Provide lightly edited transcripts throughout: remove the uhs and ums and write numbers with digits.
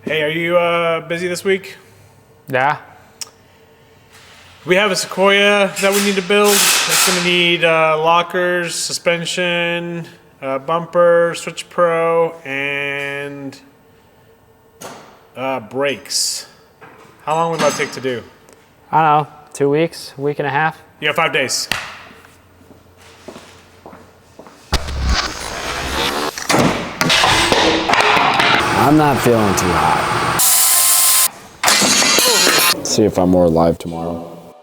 Hey, are you busy this week? Yeah. We have a Sequoia that we need to build. It's going to need lockers, suspension, bumper, switch pro, and brakes. How long would that take to do? I don't know, 2 weeks, week and a half. You got 5 days. I'm not feeling too hot. See if I'm more alive tomorrow.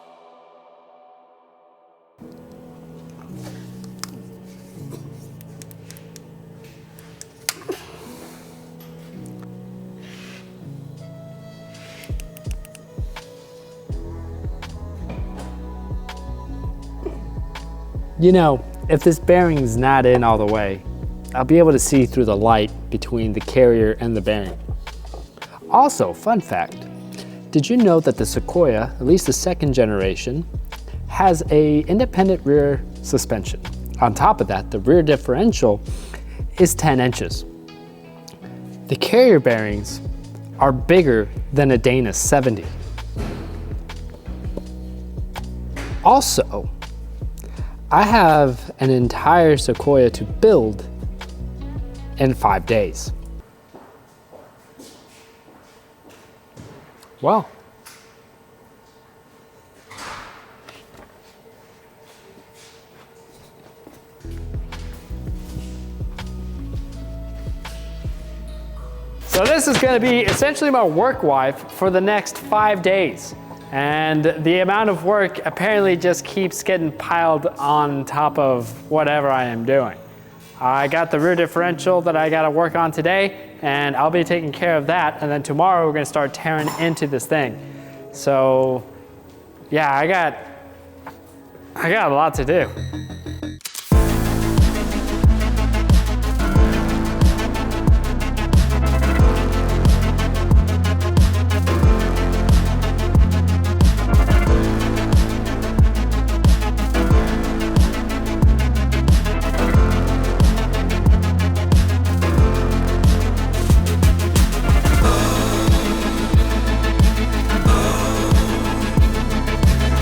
You know, if this bearing's not in all the way, I'll be able to see through the light between the carrier and the bearing. Also, fun fact, did you know that the Sequoia, at least the second generation, has a independent rear suspension? On top of that, the rear differential is 10 inches. The carrier bearings are bigger than a Dana 70. Also, I have an entire Sequoia to build in 5 days. Well, so this is going to be essentially my work wife for the next 5 days. And the amount of work apparently just keeps getting piled on top of whatever I am doing. I got the rear differential that I gotta work on today, and I'll be taking care of that, and then tomorrow we're gonna start tearing into this thing. So, yeah, I got a lot to do.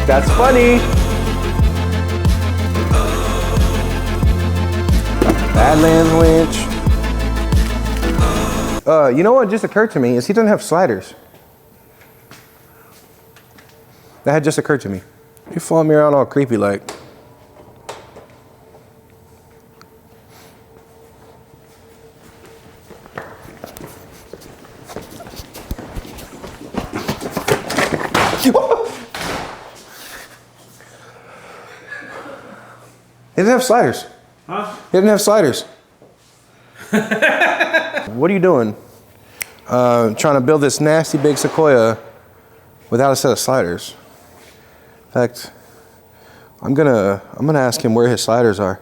That's funny. Badlands winch. You know what just occurred to me is he doesn't have sliders. That had just occurred to me. You're following me around all creepy like. He doesn't have sliders. Huh? He doesn't have sliders. What are you doing? Trying to build this nasty big Sequoia without a set of sliders. In fact, I'm gonna ask him where his sliders are.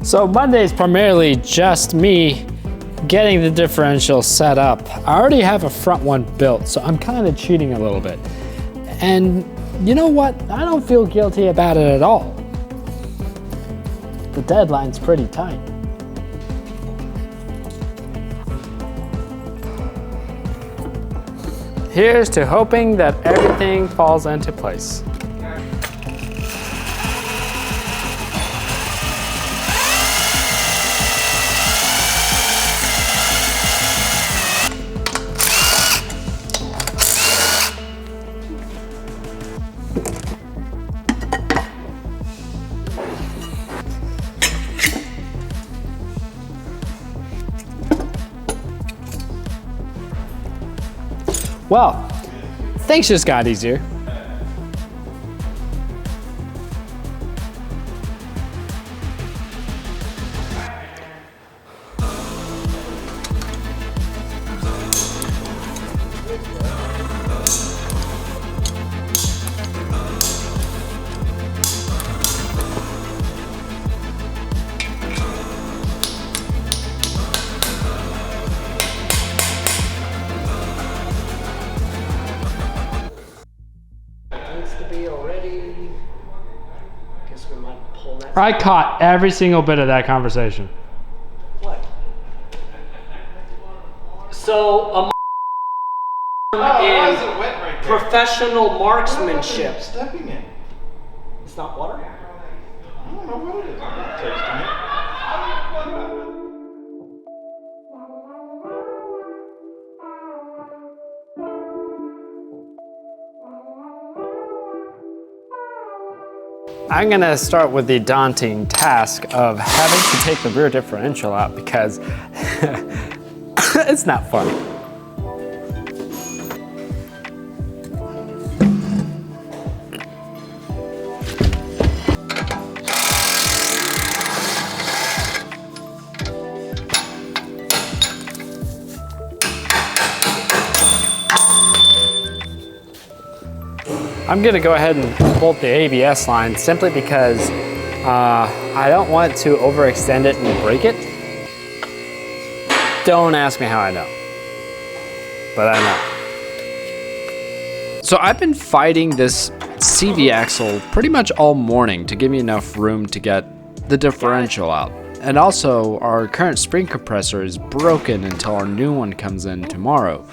So Monday is primarily just me getting the differential set up. I already have a front one built, so I'm kind of cheating a little bit. And you know what? I don't feel guilty about it at all. The deadline's pretty tight. Here's to hoping that everything falls into place. Well, things just got easier. Needs to be already I caught every single bit of that conversation. What? So in professional marksmanship. Stepping in. It's not water? I don't know what it is. I'm not tasting it. I'm gonna start with the daunting task of having to take the rear differential out because it's not fun. I'm gonna go ahead and bolt the ABS line simply because I don't want to overextend it and break it. Don't ask me how I know, but I know. So I've been fighting this CV axle pretty much all morning to give me enough room to get the differential out. And also our current spring compressor is broken until our new one comes in tomorrow.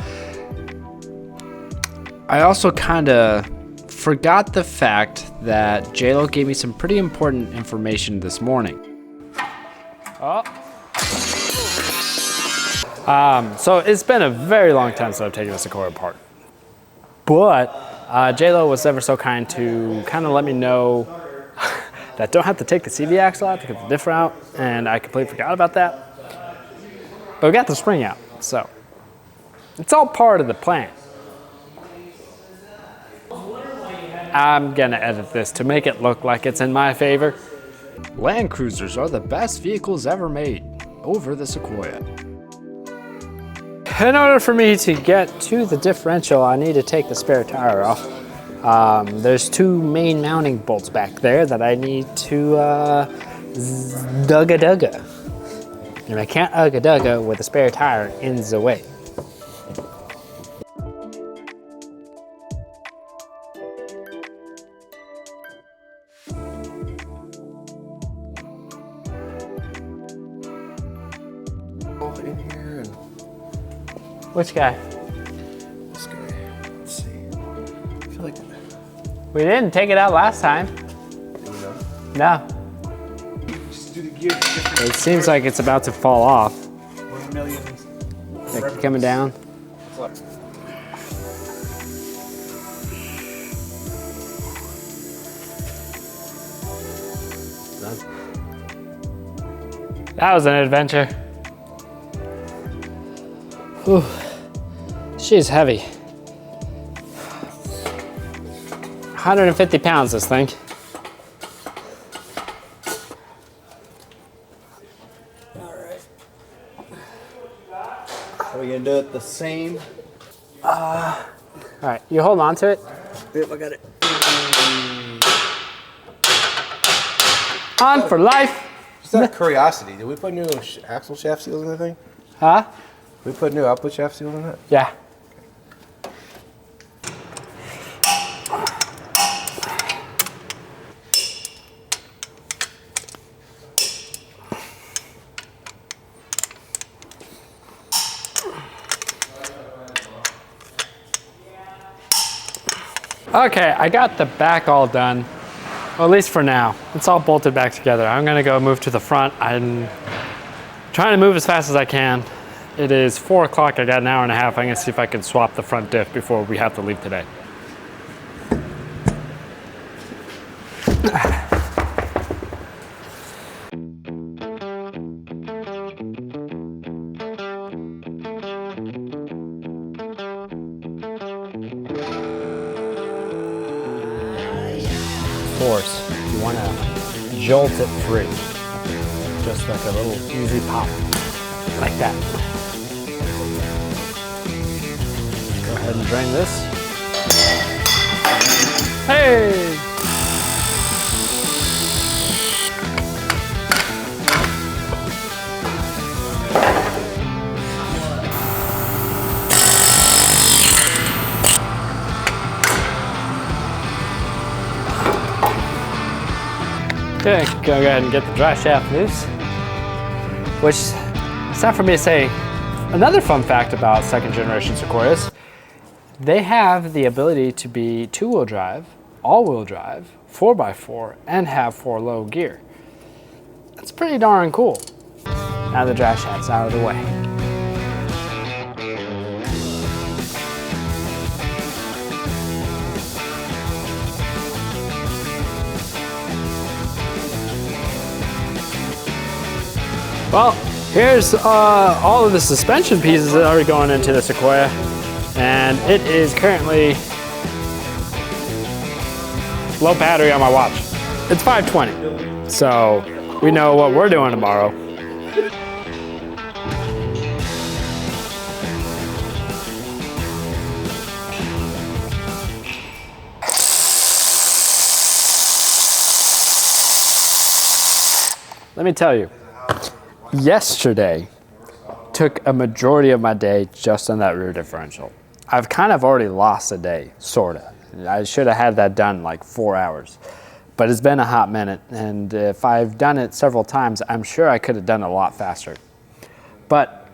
I also kinda forgot the fact that JLo gave me some pretty important information this morning. So it's been a very long time since I've taken a Sequoia apart. But JLo was ever so kind to kind of let me know that I don't have to take the CV axle out to get the diff out, and I completely forgot about that. But we got the spring out, so it's all part of the plan. I'm gonna edit this to make it look like it's in my favor. Land Cruisers are the best vehicles ever made over the Sequoia. In order for me to get to the differential, I need to take the spare tire off. There's two main mounting bolts back there that I need to dugga. And I can't dugga with a spare tire in the way. In here and Which guy? this guy. Let's see. I feel like We didn't take it out last time. No. Just do the gear. It seems like it's about to fall off. 1 million. Like coming down. That was an adventure. Whew. She's heavy. 150 pounds, this thing. Are we gonna do it the same? All right, you hold on to it. Yep, I got it. On for life. just out of curiosity, did we put new axle shaft seals in that thing? Huh? We put new output shaft seals in that? Yeah. Okay, I got the back all done. Well, at least for now. It's all bolted back together. I'm gonna go move to the front. I'm trying to move as fast as I can. It is 4 o'clock, I got an hour and a half. I'm gonna see if I can swap the front diff before we have to leave today. Force, you want to jolt it free, just like a little easy pop, like that. Go ahead and drain this. Hey! Okay, go ahead and get the dry shaft loose. Which, it's time for me to say another fun fact about second generation Sequoias. They have the ability to be two-wheel drive, all-wheel drive, 4x4, and have 4-low gear. That's pretty darn cool. Now the dry shaft's out of the way. Well, here's all of the suspension pieces that are going into the Sequoia, and it is currently low battery on my watch. It's 5:20, so we know what we're doing tomorrow. Let me tell you, yesterday took a majority of my day just on that rear differential. I've kind of already lost a day, sorta. I should have had that done like 4 hours, but it's been a hot minute, and if I've done it several times, I'm sure I could have done it a lot faster. But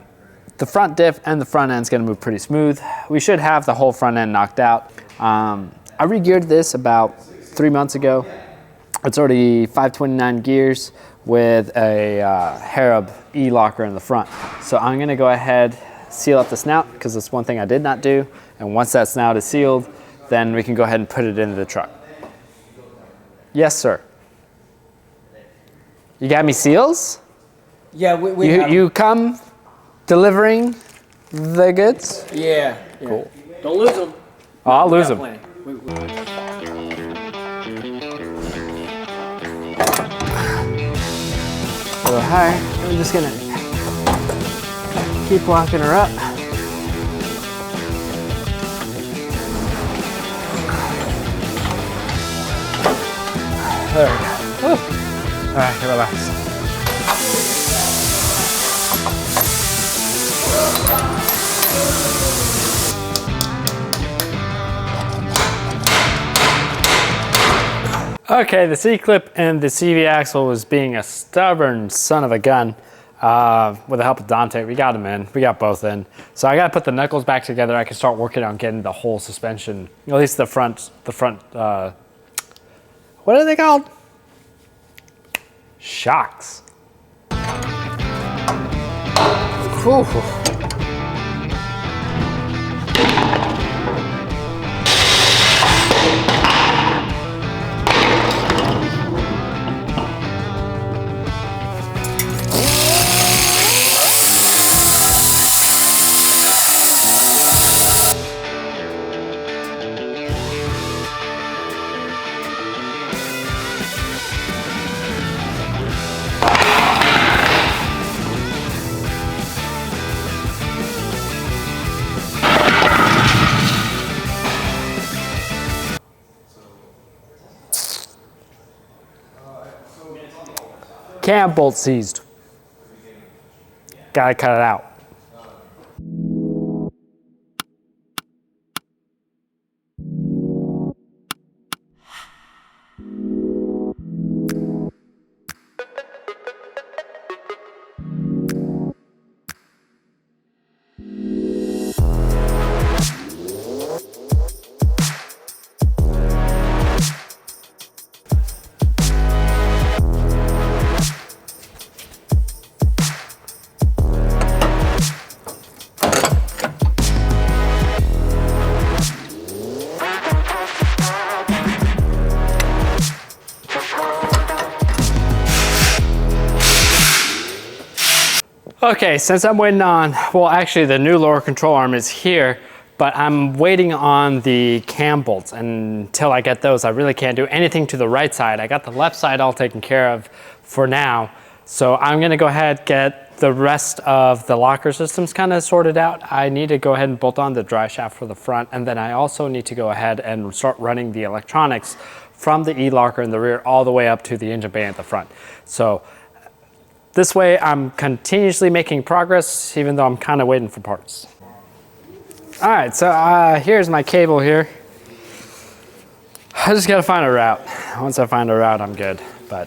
the front diff and the front end's gonna move pretty smooth. We should have the whole front end knocked out. I re-geared this about 3 months ago. It's already 529 gears with a Harab E-locker in the front. So I'm gonna go ahead, seal up the snout, because that's one thing I did not do. And once that snout is sealed, then we can go ahead and put it into the truck. Yes, sir. You got me seals? Yeah, we have, You come delivering the goods? yeah. Cool. Don't lose them. Oh, I'll lose them. A little higher. I'm just gonna keep locking her up. There we go. Ooh. All right, relax. Okay, the C-clip and the CV axle was being a stubborn son of a gun. With the help of Dante, we got them in. We got both in. So I gotta put the knuckles back together. I can start working on getting the whole suspension, at least the front, what are they called? Shocks. Whew. Cam bolt seized. Gotta cut it out. Okay, since I'm waiting on, well actually the new lower control arm is here, but I'm waiting on the cam bolts, and until I get those I really can't do anything to the right side. I got the left side all taken care of for now, so I'm gonna go ahead get the rest of the locker systems kind of sorted out. I need to go ahead and bolt on the dry shaft for the front, and then I also need to go ahead and start running the electronics from the E-locker in the rear all the way up to the engine bay at the front. So this way I'm continuously making progress, even though I'm kind of waiting for parts. All right, so here's my cable here. I just gotta find a route. Once I find a route, I'm good. But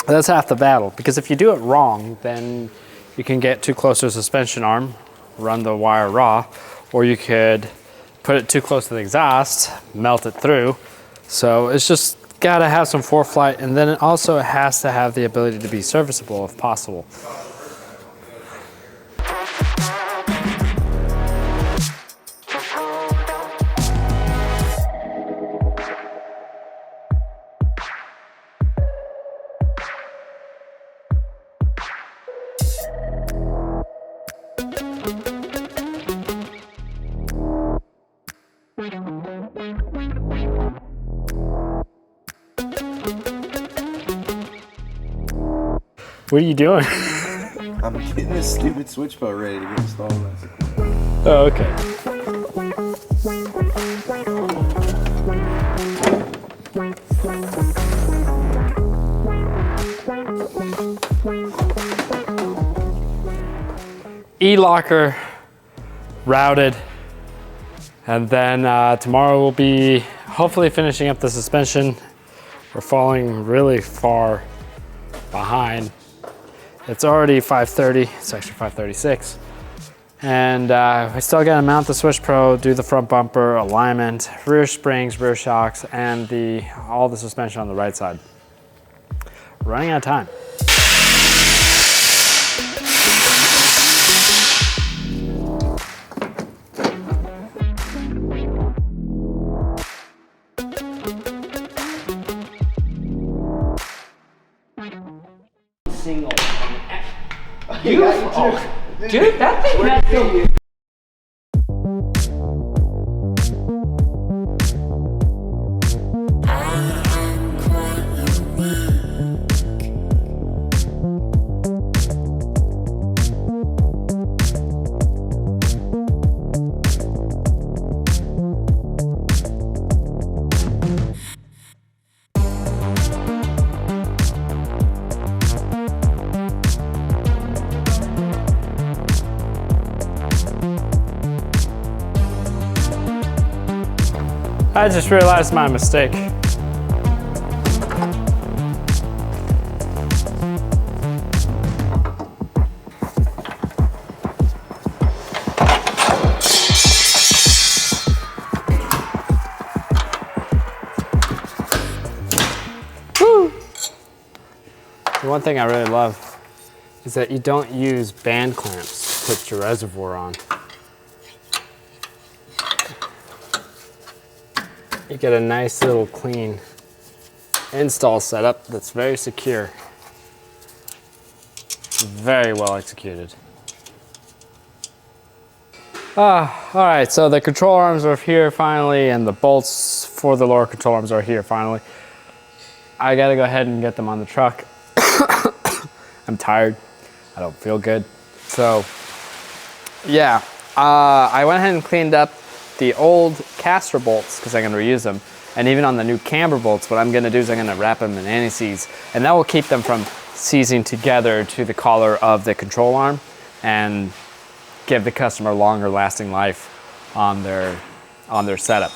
That's half the battle, because if you do it wrong, then you can get too close to the suspension arm, run the wire raw, or you could put it too close to the exhaust, melt it through. So it's just gotta have some foreflight, and then it also has to have the ability to be serviceable if possible. What are you doing? I'm getting this stupid switch pro ready to get installed. Oh, okay. E-locker routed, and then tomorrow we'll be hopefully finishing up the suspension. We're falling really far behind. It's already 5:30, it's actually 5:36. And we still gotta mount the Switch Pro, do the front bumper, alignment, rear springs, rear shocks, and all the suspension on the right side. Running out of time. Single. Beautiful. Dude, that thing has the... I just realized my mistake. Woo! The one thing I really love is that you don't use band clamps to put your reservoir on. You get a nice little clean install setup that's very secure. Very well executed. All right, so the control arms are here finally, and the bolts for the lower control arms are here finally. I gotta go ahead and get them on the truck. I'm tired, I don't feel good. So yeah, I went ahead and cleaned up the old caster bolts because I'm going to reuse them, and even on the new camber bolts, what I'm going to do is I'm going to wrap them in anti-seize, and that will keep them from seizing together to the collar of the control arm and give the customer longer lasting life on their setup.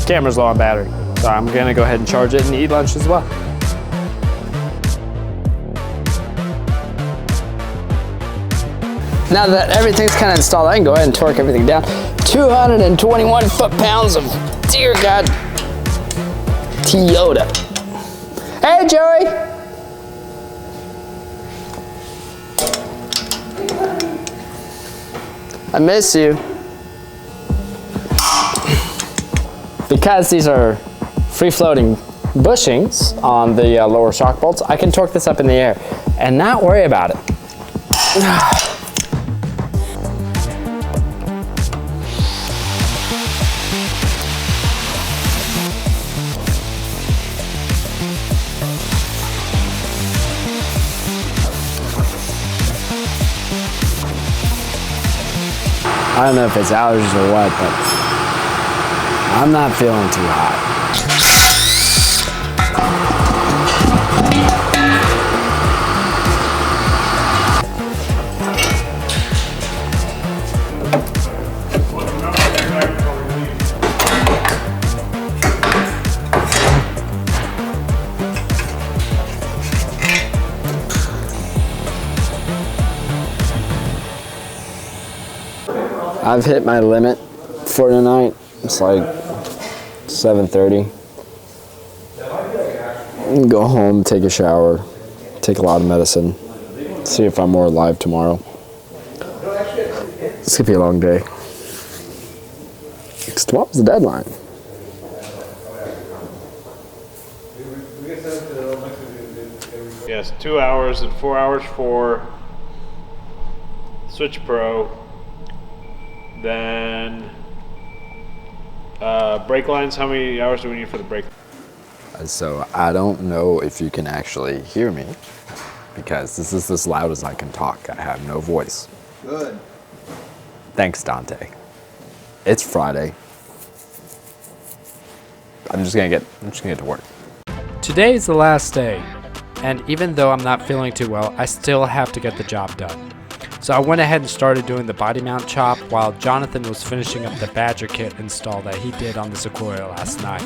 Camera's low on battery, so I'm gonna go ahead and charge it and eat lunch as well. Now that everything's kind of installed, I can go ahead and torque everything down. 221 foot-pounds of, dear God, Toyota. Hey, Joey! I miss you. Because these are free-floating bushings on the lower shock bolts, I can torque this up in the air and not worry about it. I don't know if it's allergies or what, but I'm not feeling too hot. I've hit my limit for tonight. It's like 7:30. Go home, take a shower, take a lot of medicine, see if I'm more alive tomorrow. It's gonna be a long day. 'Cause tomorrow's the deadline. Yes, 2 hours and 4 hours for Switch Pro. Then brake lines, how many hours do we need for the brake? So I don't know if you can actually hear me because this is as loud as I can talk. I have no voice. Good. Thanks, Dante. It's Friday. I'm just gonna get to work. Today is the last day, and even though I'm not feeling too well, I still have to get the job done. So I went ahead and started doing the body mount chop while Jonathan was finishing up the Badger kit install that he did on the Sequoia last night.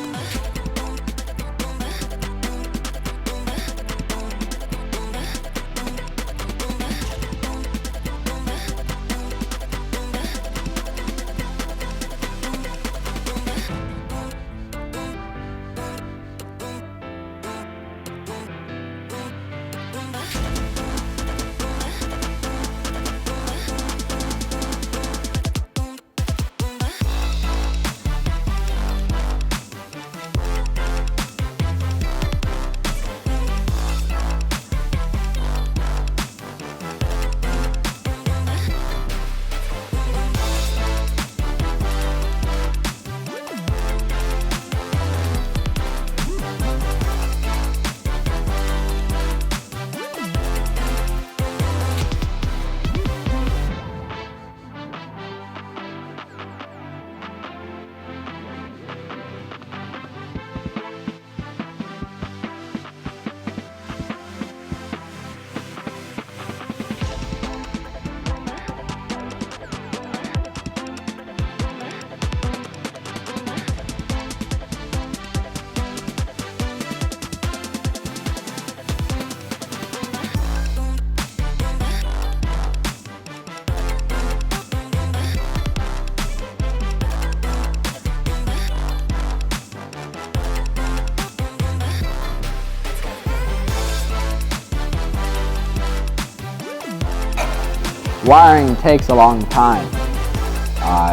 Wiring takes a long time.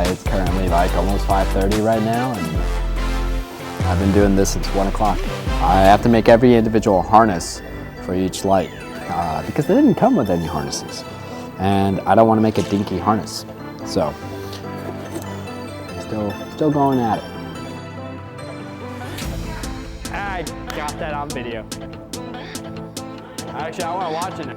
It's currently like almost 5:30 right now, and I've been doing this since 1 o'clock. I have to make every individual harness for each light because they didn't come with any harnesses, and I don't want to make a dinky harness. So, still going at it. I got that on video. Actually, I want to watch it.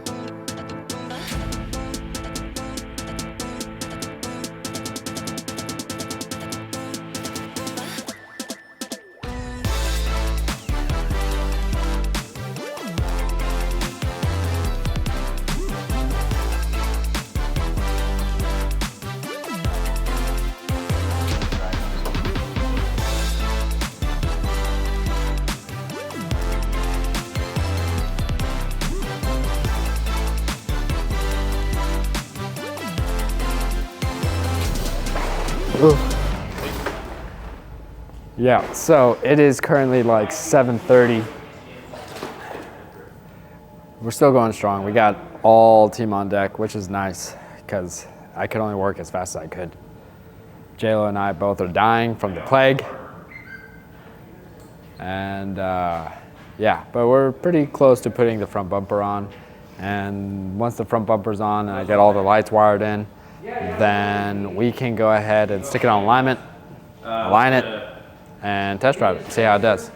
Yeah, so it is currently like 7:30. We're still going strong. We got all team on deck, which is nice because I could only work as fast as I could. JLo and I both are dying from the plague. And yeah, but we're pretty close to putting the front bumper on. And once the front bumper's on and I get all the lights wired in, then we can go ahead and stick it on alignment, align it, and test drive it, see how it does.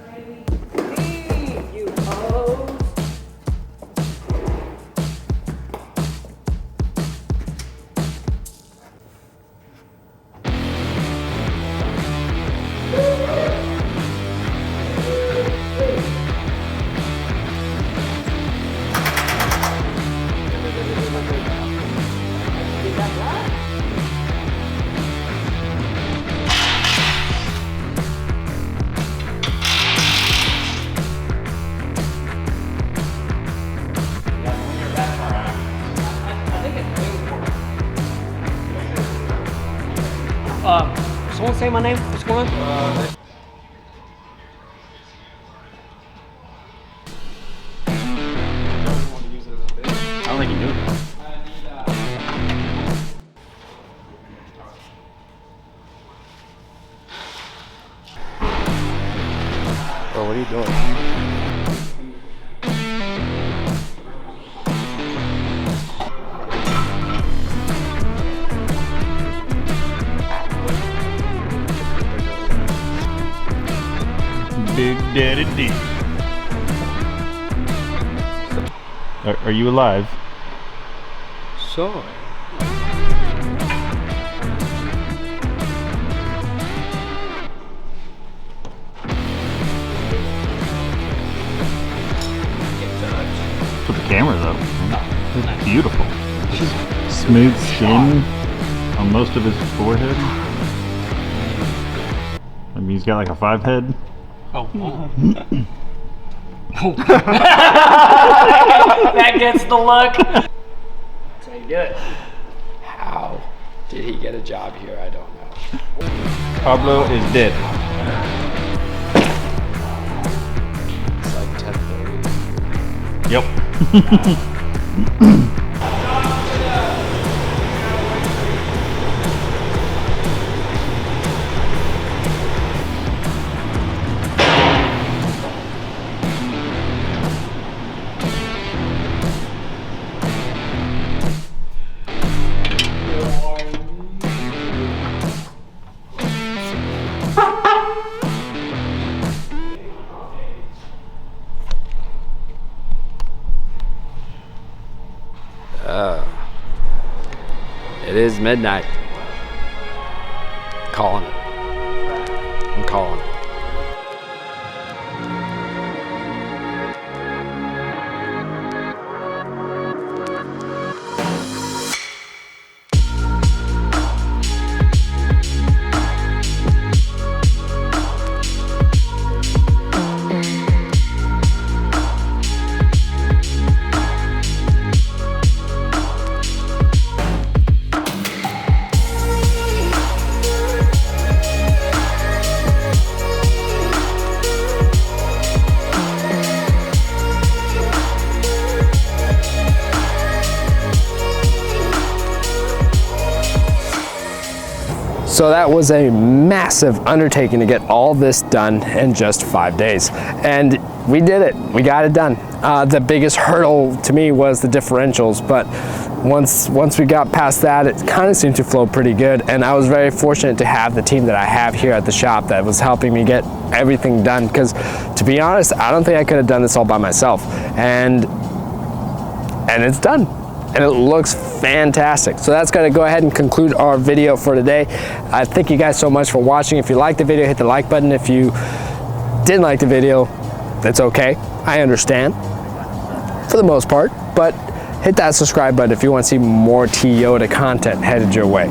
Someone say my name? What's going on? I don't think you do. Bro, what are you doing? Big Daddy D. Are you alive? So. With the camera though. It's beautiful. Smooth skin on most of his forehead. I mean, he's got like a 5 head. Oh. That gets the look. That's how you do it. How did he get a job here? I don't know. Pablo is dead. It's like 10:30. Yep. It is midnight. Calling it. I'm calling it. So that was a massive undertaking to get all this done in just 5 days. And we did it, we got it done. The biggest hurdle to me was the differentials, but once we got past that, it kind of seemed to flow pretty good. And I was very fortunate to have the team that I have here at the shop that was helping me get everything done. Because to be honest, I don't think I could have done this all by myself. And it's done. And it looks fantastic. So that's gonna go ahead and conclude our video for today. I thank you guys so much for watching. If you liked the video, hit the like button. If you didn't like the video, that's okay. I understand for the most part, but hit that subscribe button if you want to see more Toyota content headed your way.